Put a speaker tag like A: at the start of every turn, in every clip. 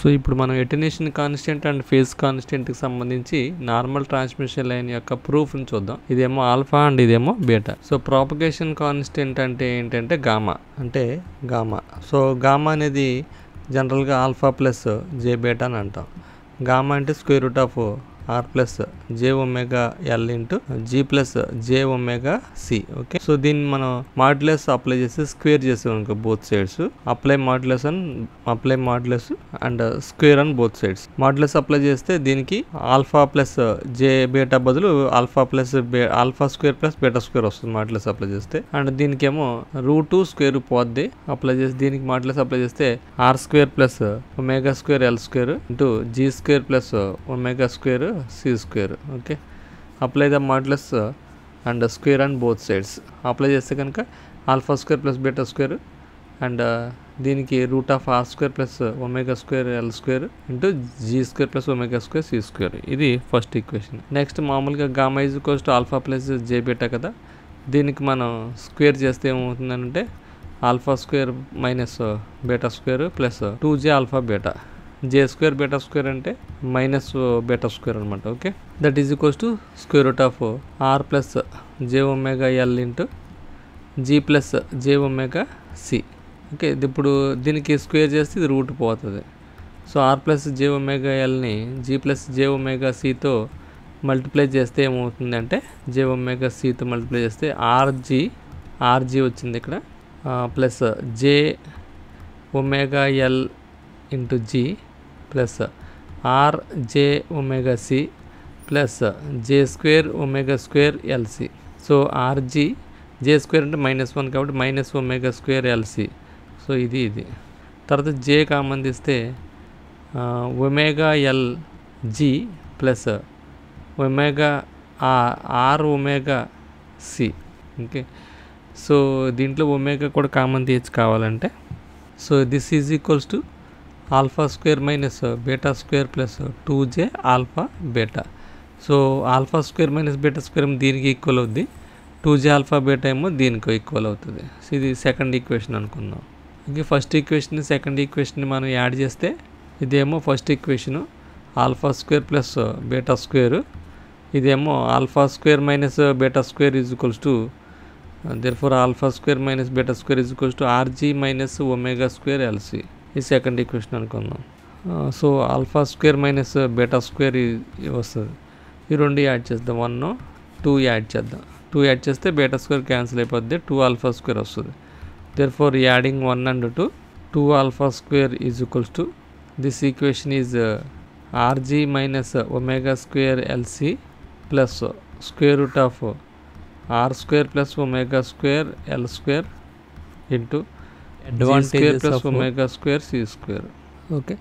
A: So ఇప్పుడు మనం attenuation constant and phase కాన్స్టెంట్కి సంబంధించి నార్మల్ ట్రాన్స్మిషన్ లైన్ యొక్క ప్రూఫ్ని చూద్దాం. ఇదేమో ఆల్ఫా అండ్ ఇదేమో బీటా. సో ప్రాపగేషన్ కాన్స్టెంట్ అంటే ఏంటంటే గామా, సో గామా అనేది జనరల్గా ఆల్ఫా ప్లస్ జే బీటా అని అంటాం. గామా అంటే square root of R plus J omega L into G plus J omega C. Okay, so దీన్ని మనం మాడ్యులస్ అప్లై చేసి స్క్వేర్ చేసాం అనుకో both sides. Apply modulus and square on both sides. Modulus apply చేస్తే దీనికి alpha plus జే beta బదులు alpha square plus beta square వస్తుంది modulus apply చేస్తే. అండ్ దీనికేమో రూట్ స్క్వేర్ పోద్ది అప్లై చేసి, దీనికి మాడ్యులస్ అప్లై చేస్తే R square plus omega square L square into G square plus omega square C square. Okay, apply the modulus and square and both sides. Apply చేస్తే కనుక alpha square plus beta square and దీనికి root of R square plus omega square L square into G square plus omega square C square. ఇది first equation. Next మామూలుగా gamma is equals to alpha plus J beta కదా, దీనికి మనం square చేస్తే ఏమవుతుందంటే alpha square minus beta square plus 2j alpha beta. J square beta square అంటే minus beta square అనమాట. Okay, that is equals to square root of R plus J omega L into G plus J omega C. Okay, ఇప్పుడు దీనికి square చేస్తే ఇది root పోతుంది. So R plus జే omega ఎల్ని G plus జే omega సితో multiply చేస్తే ఏమవుతుందంటే జే ఒమేగా సితో మల్టిప్లై చేస్తే ఆర్జీ వచ్చింది ఇక్కడ, plus J omega L into G plus are j omega C plus j square omega square LC. So RG j square అంటే -1 కాబట్టి minus omega square LC. So ఇది తర్వాత జే కామన్ తీస్తే omega L G plus omega R omega C. Okay, so దీంట్లో omega కూడా common తీయచ్చు కావాలంటే. So this is equals to alpha square minus beta square plus 2j alpha beta. So alpha square minus beta square దీనికి equal అవుద్ది, 2j alpha beta ఏమో దీనికి equal అవుతుంది. So ఇది సెకండ్ ఈక్వేషన్ అనుకుందాం. Okay, first equation second equation మనం add చేస్తే ఇదేమో first equation alpha square plus beta square, ఇదేమో alpha square minus beta square is equals to therefore alpha square minus beta square is equals to RG minus omega square LC. ఈ second equation అనుకుందాం. So alpha square minus beta square వస్తుంది. ఈ రెండు add చేద్దాం, 1 2 add చేద్దాం. 2 add చేస్తే beta square cancel అయిపోద్ది, 2 alpha square వస్తుంది. therefore adding 1 and 2 alpha square is equals to this equation is RG minus omega square LC plus square root of R square plus omega square L square into square plus omega square C square. Okay,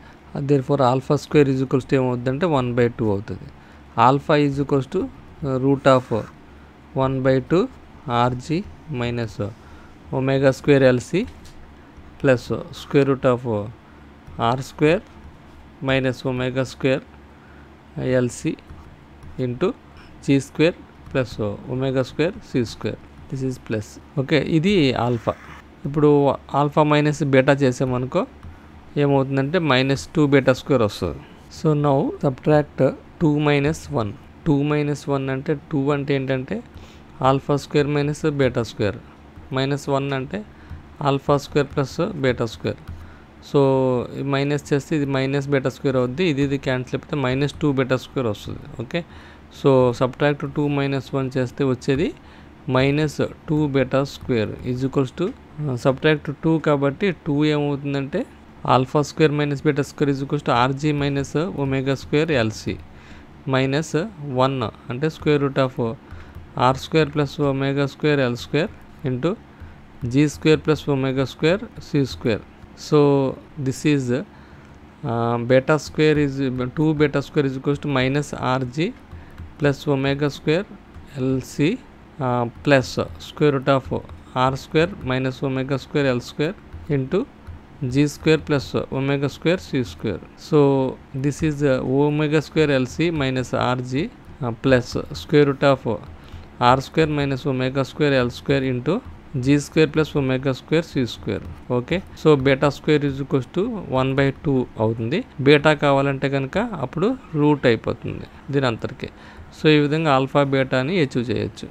A: therefore alpha square is equals to ఏమవుతుందంటే 1/2 అవుతుంది. Alpha is equals to root of 1/2 RG minus omega square LC plus square root of R square minus omega square LC into G square plus omega square C square. This is plus. Okay, ఇది alpha. ఇప్పుడు alpha minus beta చేసామనుకో ఏమవుతుందంటే -2 beta square వస్తుంది. So now subtract 2 - 1. 2 - 1 అంటే 2 అంటే ఏంటంటే alpha square minus beta square, -1 అంటే alpha square plus beta square. So minus చేస్తే ఇది మైనస్ బీటా స్క్వేర్ అవుద్ది, ఇది క్యాన్సిల్ అయిపోతే -2 బీటా స్క్వేర్ వస్తుంది. ఓకే, సో సబ్ట్రాక్ట్ 2 - 1 చేస్తే వచ్చేది -2 beta square is equals to subtract 2 కాబట్టి 2 ఏమవుతుందంటే alpha square minus beta square is equals to RG minus omega square LC -1 అంటే square root of R square plus omega square L square into G square plus omega square C square. So this is beta square is 2 beta square is equals to -RG plus omega square LC plus square root of R square minus omega square L square into G square plus omega square C square. So this is omega square LC minus RG plus square root of R square minus omega square L square into G square plus omega square C square. Okay, so beta square is equals to 1/2 అవుతుంది. Beta కావాలంటే కనుక అప్పుడు route అయిపోతుంది దీని అంతటికి. So ఈ విధంగా alpha బీటాని achieve చేయొచ్చు.